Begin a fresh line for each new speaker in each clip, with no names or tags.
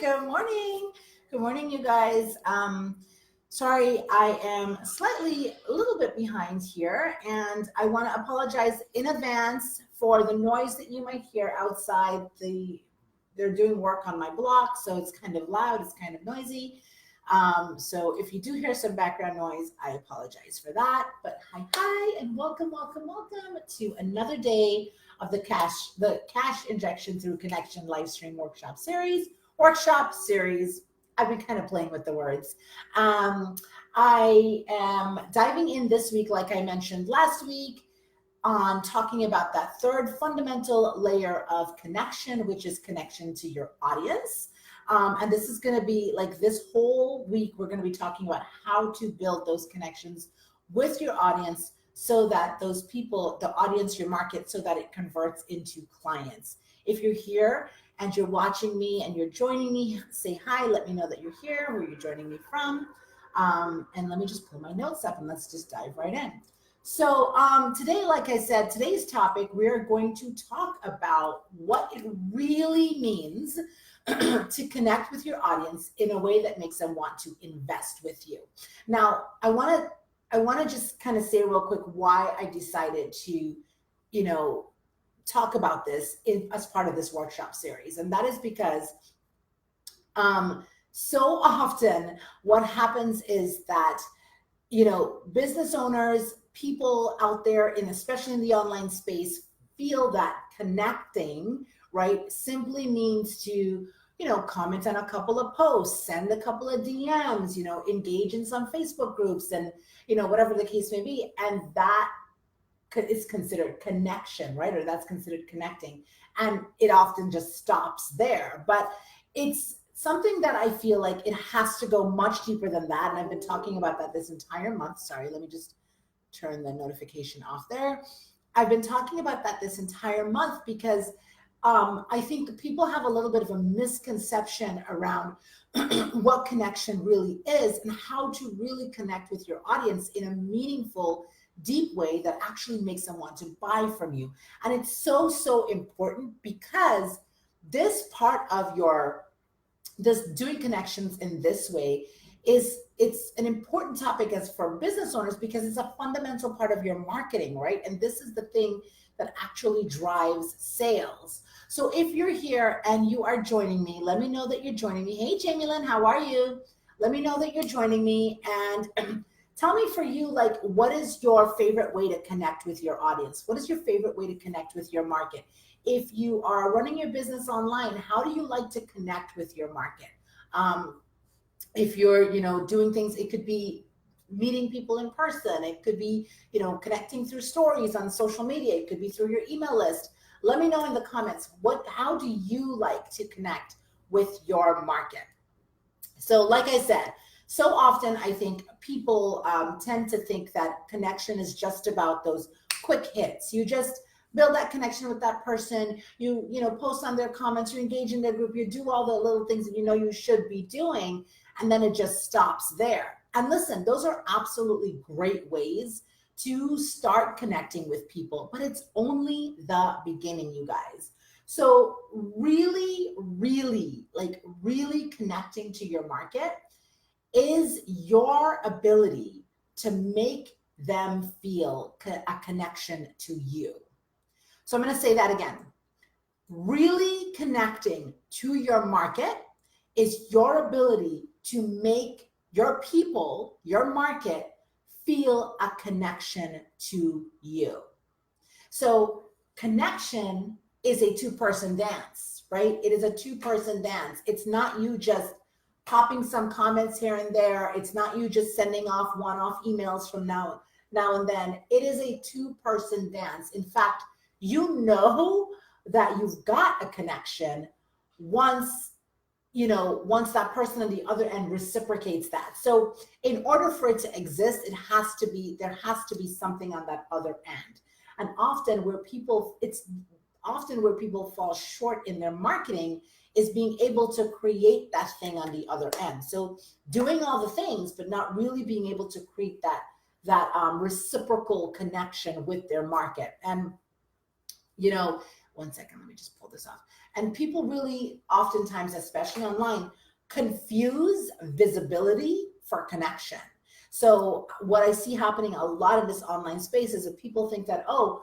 Good morning. Good morning, you guys. Sorry, I am a little bit behind here, and I want to apologize in advance for the noise that you might hear outside. They're doing work on my block, so it's kind of loud, it's kind of noisy. So if you do hear some background noise, I apologize for that. But hi, and welcome to another day of the cash injection through connection live stream workshop series. I've been kind of playing with the words. Um, I am diving in this week, like I mentioned last week, on talking about that third fundamental layer of connection, which is connection to your audience. And this is going to be like this whole week, we're going to be talking about how to build those connections with your audience so that those people, the audience, your market, so that it converts into clients. If you're here and you're watching me and you're joining me, say hi, let me know that you're here, where you're joining me from. And let me just pull my notes up and let's just dive right in. So today, like I said, today's topic, we're going to talk about what it really means to connect with your audience in a way that makes them want to invest with you. Now, I want to just kind of say real quick why I decided to, you know, talk about this as part of this workshop series, and that is because so often what happens is that business owners, people out there, in especially in the online space, feel that connecting, right, simply means to, comment on a couple of posts, send a couple of DMs, engage in some Facebook groups, and whatever the case may be, and that is considered connection, right? Or that's considered connecting, and it often just stops there. But it's something that I feel like it has to go much deeper than that. And I've been talking about that this entire month. Sorry, let me just turn the notification off there. I've been talking about that this entire month because I think people have a little bit of a misconception around what connection really is and how to really connect with your audience in a meaningful, deep way that actually makes them want to buy from you. And it's so important because this part of this doing connections in this way it's an important topic as for business owners because it's a fundamental part of your marketing, right? And this is the thing that actually drives sales. So if you're here and you are joining me, let me know that you're joining me. Hey, Jamie Lynn, how are you? Let me know that you're joining me, and tell me, for you, like, what is your favorite way to connect with your audience? What is your favorite way to connect with your market? If you are running your business online, how do you like to connect with your market? If you're, doing things, it could be meeting people in person. It could be, connecting through stories on social media. It could be through your email list. Let me know in the comments, how do you like to connect with your market? So like I said, so often I think people tend to think that connection is just about those quick hits. You just build that connection with that person. You post on their comments, you engage in their group, you do all the little things that you should be doing, and then it just stops there. And listen, those are absolutely great ways to start connecting with people, but it's only the beginning, you guys. So really, really connecting to your market is your ability to make them feel a connection to you. So I'm going to say that again. Really connecting to your market is your ability to make your people, your market, feel a connection to you. So connection is a two-person dance, right? It is a two-person dance. It's not you just popping some comments here and there. It's not you just sending off one-off emails from now and then. It is a two-person dance. In fact, you know that you've got a connection once that person on the other end reciprocates that. So in order for it to exist, there has to be something on that other end. And often where people fall short in their marketing is being able to create that thing on the other end. So doing all the things, but not really being able to create that reciprocal connection with their market. And One second, let me just pull this off. And people really oftentimes, especially online, confuse visibility for connection. So what I see happening a lot in this online space is that people think that, oh,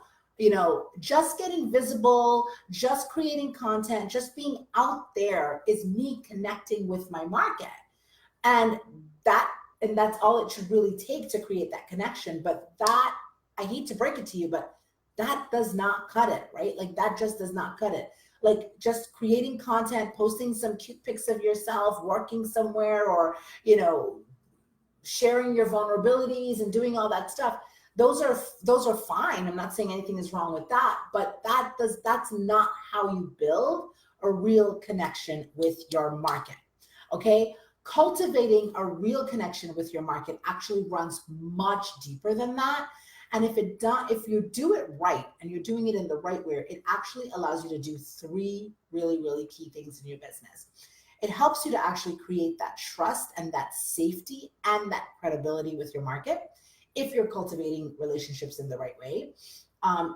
just getting visible, just creating content, just being out there is me connecting with my market. And that's all it should really take to create that connection. But that, I hate to break it to you, but that does not cut it, right? Like that just does not cut it. Like just creating content, posting some cute pics of yourself, working somewhere, or, sharing your vulnerabilities and doing all that stuff. Those are fine. I'm not saying anything is wrong with that, but that's not how you build a real connection with your market. Okay? Cultivating a real connection with your market actually runs much deeper than that. And if you do it right and you're doing it in the right way, it actually allows you to do three really, really key things in your business. It helps you to actually create that trust and that safety and that credibility with your market if you're cultivating relationships in the right way.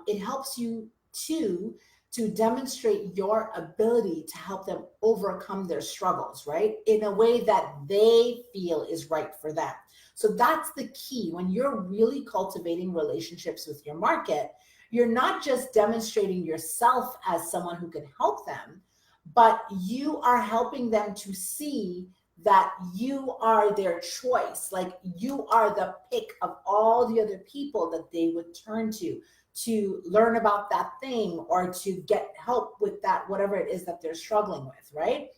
It helps you to demonstrate your ability to help them overcome their struggles, right? In a way that they feel is right for them. So that's the key. When you're really cultivating relationships with your market, you're not just demonstrating yourself as someone who can help them, but you are helping them to see that you are their choice. Like you are the pick of all the other people that they would turn to learn about that thing or to get help with that, whatever it is that they're struggling with, right?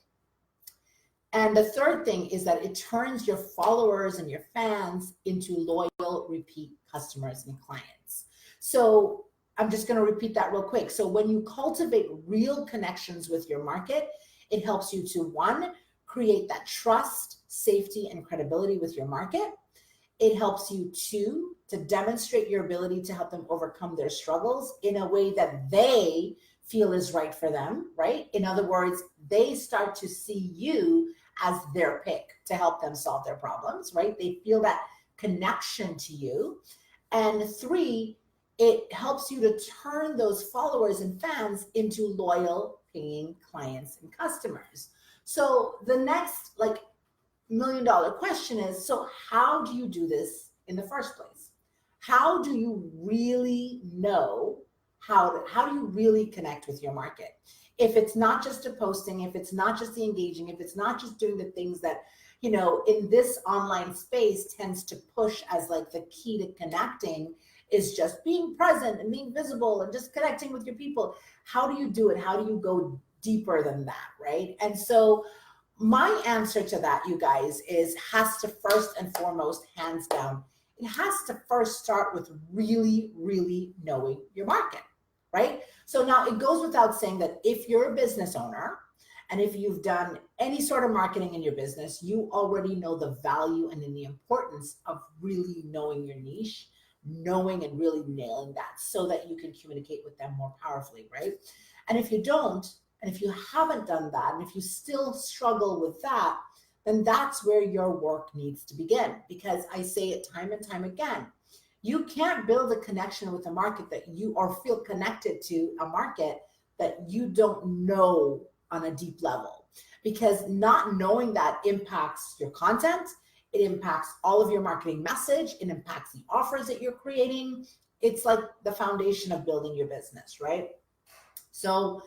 And the third thing is that it turns your followers and your fans into loyal, repeat customers and clients. So I'm just going to repeat that real quick. So when you cultivate real connections with your market, it helps you to, one, create that trust, safety, and credibility with your market. It helps you, two, to demonstrate your ability to help them overcome their struggles in a way that they feel is right for them, right? In other words, they start to see you as their pick to help them solve their problems, right? They feel that connection to you. And three, it helps you to turn those followers and fans into loyal, paying clients and customers. So the next $1,000,000 question is, so how do you do this in the first place? How do you really know how do you really connect with your market? If it's not just a posting, if it's not just the engaging, if it's not just doing the things that, in this online space tends to push as like the key to connecting is just being present and being visible and just connecting with your people. How do you do it? How do you go deeper than that, right? And so my answer to that, you guys, has to first and foremost, hands down, it has to first start with really, really knowing your market, right? So now it goes without saying that if you're a business owner and if you've done any sort of marketing in your business, you already know the value and the importance of really knowing your niche, knowing and really nailing that so that you can communicate with them more powerfully, right? And if you don't, and if you haven't done that, and if you still struggle with that, then that's where your work needs to begin. Because I say it time and time again, you can't build a connection with a market that you, or feel connected to a market that you don't know on a deep level. Because not knowing that impacts your content, it impacts all of your marketing message, it impacts the offers that you're creating. It's like the foundation of building your business, right? So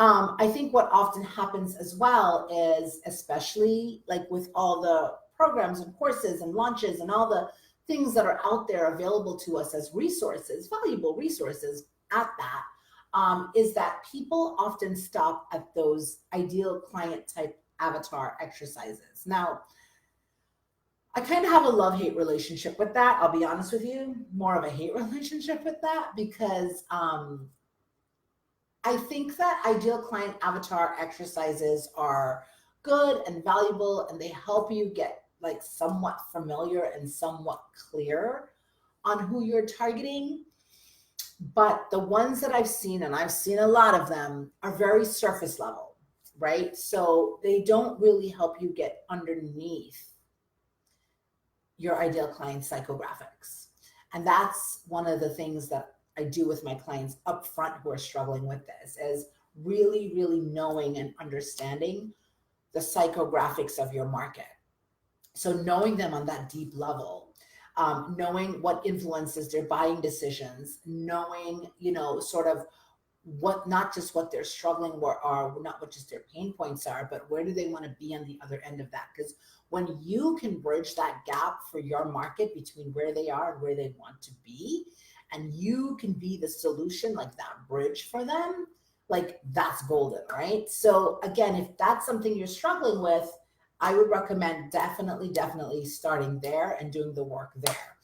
I think what often happens as well is, especially like with all the programs and courses and launches and all the things that are out there available to us as resources, valuable resources at that, is that people often stop at those ideal client type avatar exercises. Now, I kind of have a love-hate relationship with that. I'll be honest with you, more of a hate relationship with that, because I think that ideal client avatar exercises are good and valuable, and they help you get like somewhat familiar and somewhat clear on who you're targeting. But the ones that I've seen, and I've seen a lot of them, are very surface level, right? So they don't really help you get underneath your ideal client psychographics. And that's one of the things that I do with my clients up front who are struggling with this is really, really knowing and understanding the psychographics of your market. So knowing them on that deep level, knowing what influences their buying decisions, knowing, sort of what, not just what they're struggling or not what just their pain points are, but where do they want to be on the other end of that? Because when you can bridge that gap for your market between where they are and where they want to be, and you can be the solution, like that bridge for them, like that's golden, right? So again, if that's something you're struggling with, I would recommend definitely starting there and doing the work there.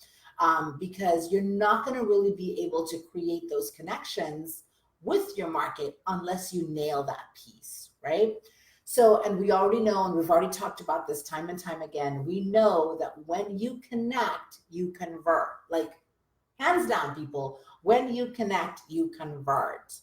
Because you're not going to really be able to create those connections with your market unless you nail that piece, right? So, and we already know, and we've already talked about this time and time again, we know that when you connect, you convert. Like, hands down, people, when you connect, you convert.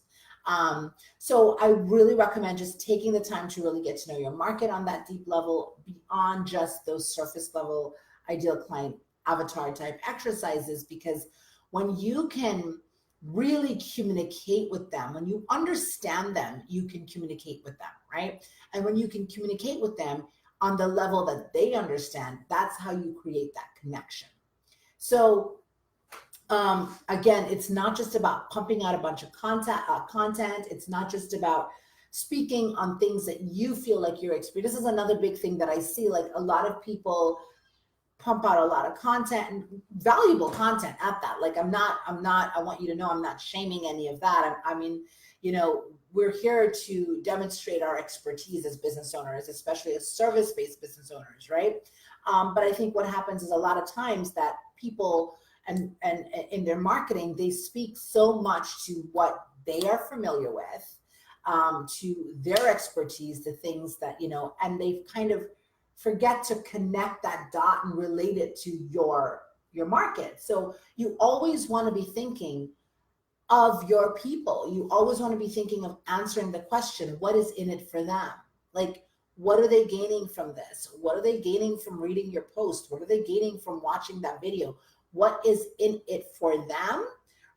So I really recommend just taking the time to really get to know your market on that deep level, beyond just those surface level ideal client avatar type exercises, because when you can really communicate with them, when you understand them, you can communicate with them, right? And when you can communicate with them on the level that they understand, that's how you create that connection. So again, it's not just about pumping out a bunch of content. It's not just about speaking on things that you feel like you're experiencing. This is another big thing that I see. Like, a lot of people pump out a lot of content, and valuable content at that. Like, I want you to know, I'm not shaming any of that. I mean, we're here to demonstrate our expertise as business owners, especially as service-based business owners, right? But I think what happens is a lot of times that people, and in their marketing, they speak so much to what they are familiar with, to their expertise, the things that, and they kind of forget to connect that dot and relate it to your market. So you always want to be thinking of your people. You always want to be thinking of answering the question, what is in it for them? Like, what are they gaining from this? What are they gaining from reading your post? What are they gaining from watching that video? What is in it for them,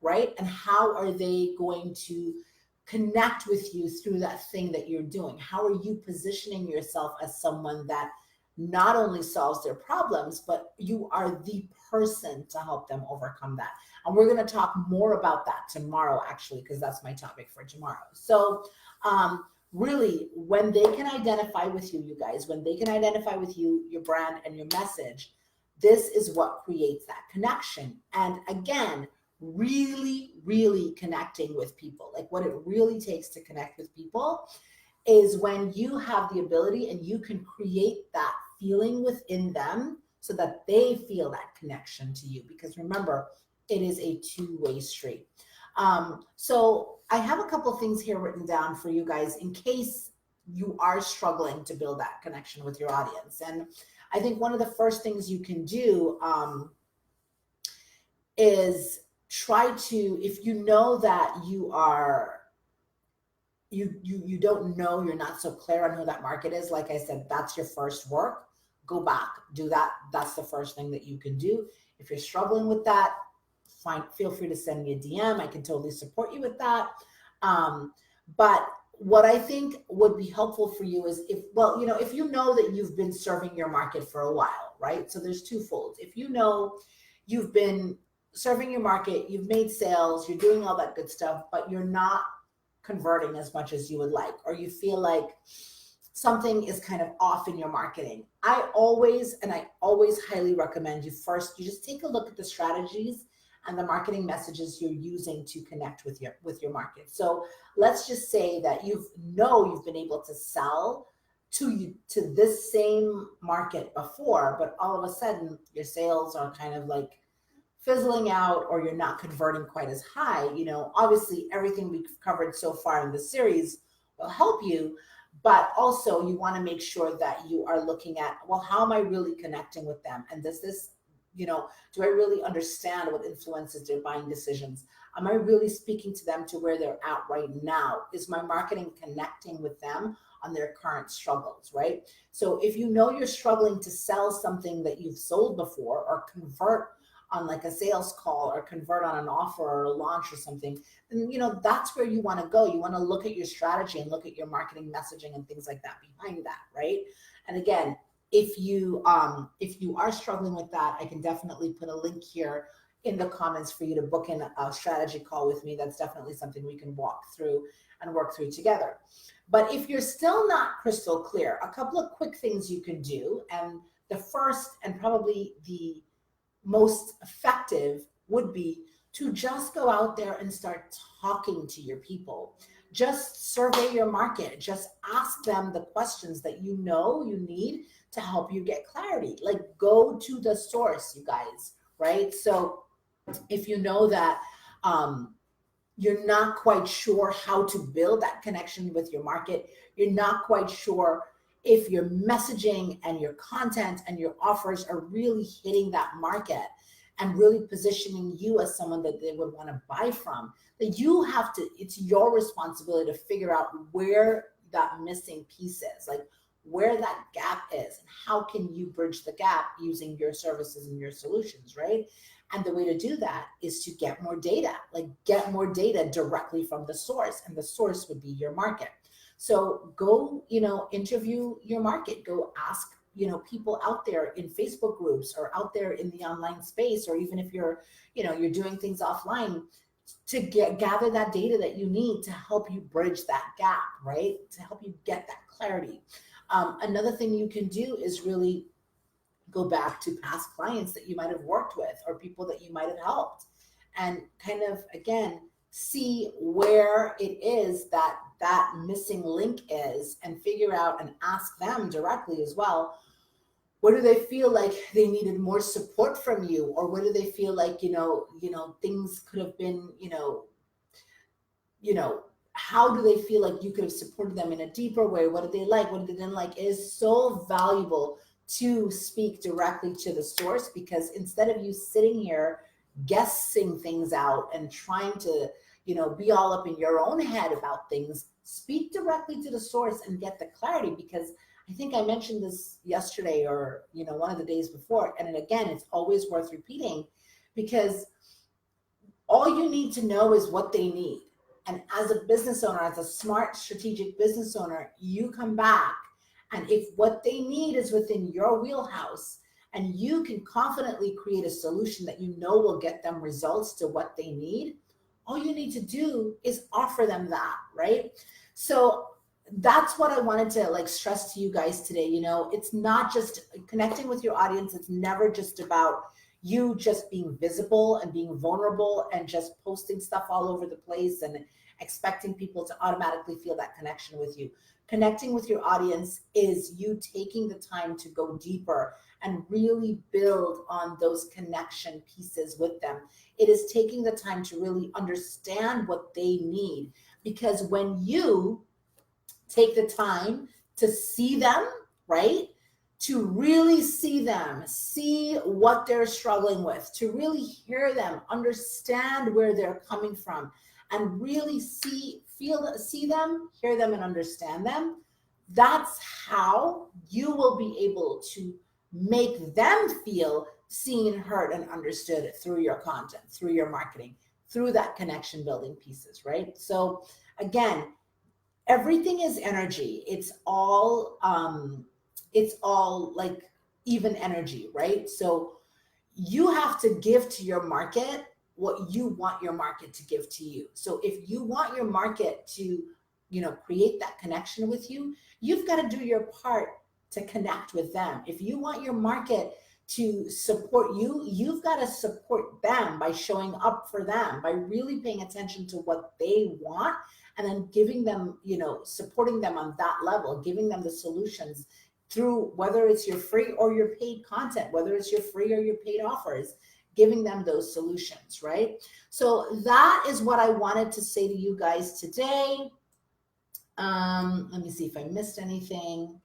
right? And how are they going to connect with you through that thing that you're doing? How are you positioning yourself as someone that not only solves their problems, but you are the person to help them overcome that? And we're going to talk more about that tomorrow, actually, because that's my topic for tomorrow. So really, when they can identify with you, you guys, when they can identify with you, your brand and your message, this is what creates that connection. And again, really, really connecting with people. Like, what it really takes to connect with people is when you have the ability and you can create that feeling within them so that they feel that connection to you. Because remember, it is a two-way street. So I have a couple of things here written down for you guys in case you are struggling to build that connection with your audience. And I think one of the first things you can do is try to, if you know that you don't know, you're not so clear on who that market is, like I said, that's your first work. Go back, do that. That's the first thing that you can do. If you're struggling with that, feel free to send me a DM. I can totally support you with that. But what I think would be helpful for you is if you know that you've been serving your market for a while, right? So there's twofold. If you know you've been serving your market, you've made sales, you're doing all that good stuff, but you're not converting as much as you would like, or you feel like something is kind of off in your marketing, I always highly recommend you just take a look at the strategies and the marketing messages you're using to connect with your market. So let's just say that you've been able to sell to this same market before, but all of a sudden your sales are kind of like fizzling out, or you're not converting quite as high. Obviously everything we've covered so far in the series will help you, but also you want to make sure that you are looking at, well, how am I really connecting with them? And does this, do I really understand what influences their buying decisions? Am I really speaking to them to where they're at right now? Is my marketing connecting with them on their current struggles, right? So if you're struggling to sell something that you've sold before or convert on like a sales call or convert on an offer or a launch or something, then that's where you want to go. You want to look at your strategy and look at your marketing messaging and things like that behind that, right? And again, if you are struggling with that, I can definitely put a link here in the comments for you to book in a strategy call with me. That's definitely something we can walk through and work through together. But if you're still not crystal clear, a couple of quick things you can do, and the first and probably the most effective would be to just go out there and start talking to your people. Just survey your market. Just ask them the questions that you need to help you get clarity. Like, go to the source, you guys, right? So if you know that you're not quite sure how to build that connection with your market, you're not quite sure if your messaging and your content and your offers are really hitting that market and really positioning you as someone that they would want to buy from, that you have to, it's your responsibility to figure out where that missing piece is, like where that gap is, and how can you bridge the gap using your services and your solutions, right? And the way to do that is to get more data, like get more data directly from the source, and the source would be your market. So go, interview your market, go ask, people out there in Facebook groups or out there in the online space, or even if you're doing things offline, to gather that data that you need to help you bridge that gap, right? To help you get that clarity. Another thing you can do is really go back to past clients that you might have worked with or people that you might have helped, and kind of, again, see where it is that missing link is, and figure out and ask them directly as well, where do they feel like they needed more support from you, or where do they feel like things could have been, how do they feel like you could have supported them in a deeper way? What did they like? What did they didn't like? It is so valuable to speak directly to the source, because instead of you sitting here guessing things out and trying to, be all up in your own head about things, speak directly to the source and get the clarity. Because I think I mentioned this yesterday, or, one of the days before. And again, it's always worth repeating, because all you need to know is what they need. And as a business owner, as a smart, strategic business owner, you come back, and if what they need is within your wheelhouse, and you can confidently create a solution that will get them results to what they need, all you need to do is offer them that, right? So that's what I wanted to stress to you guys today. It's not just connecting with your audience. It's never just about you just being visible and being vulnerable and just posting stuff all over the place and expecting people to automatically feel that connection with you. Connecting with your audience is you taking the time to go deeper and really build on those connection pieces with them. It is taking the time to really understand what they need, because when you take the time to see them, right? To really see them, see what they're struggling with, to really hear them, understand where they're coming from, and really see them, hear them, and understand them. That's how you will be able to make them feel seen, heard, and understood through your content, through your marketing, through that connection building pieces, right? So again, everything is energy. It's all like even energy, right? So you have to give to your market what you want your market to give to you. So if you want your market to, create that connection with you, you've got to do your part to connect with them. If you want your market to support you, you've got to support them by showing up for them, by really paying attention to what they want, and then giving them, supporting them on that level, giving them the solutions through, whether it's your free or your paid content, whether it's your free or your paid offers, giving them those solutions, right? So that is what I wanted to say to you guys today. Let me see if I missed anything.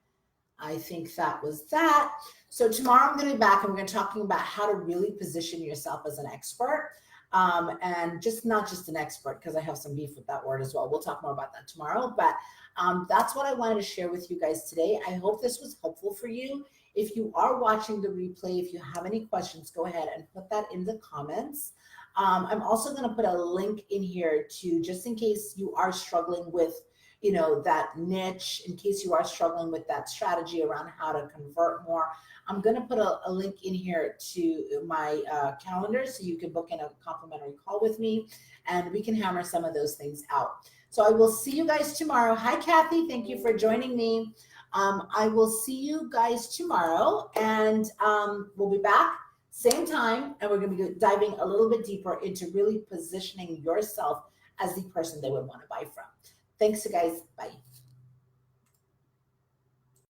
I think that was that. So tomorrow I'm going to be back, and we're going to be talking about how to really position yourself as an expert. and just not just an expert, because I have some beef with that word as well. We'll talk more about that tomorrow. But that's what I wanted to share with you guys today. I hope this was helpful for you. If you are watching the replay, if you have any questions, go ahead and put that in the comments. I'm also going to put a link in here to, just in case you are struggling with, you know, that niche, in case you are struggling with that strategy around how to convert more. I'm going to put a link in here to my calendar so you can book in a complimentary call with me and we can hammer some of those things out. So I will see you guys tomorrow. Hi, Kathy. Thank you for joining me. I will see you guys tomorrow, and we'll be back same time, and we're going to be diving a little bit deeper into really positioning yourself as the person they would want to buy from. Thanks, you guys. Bye.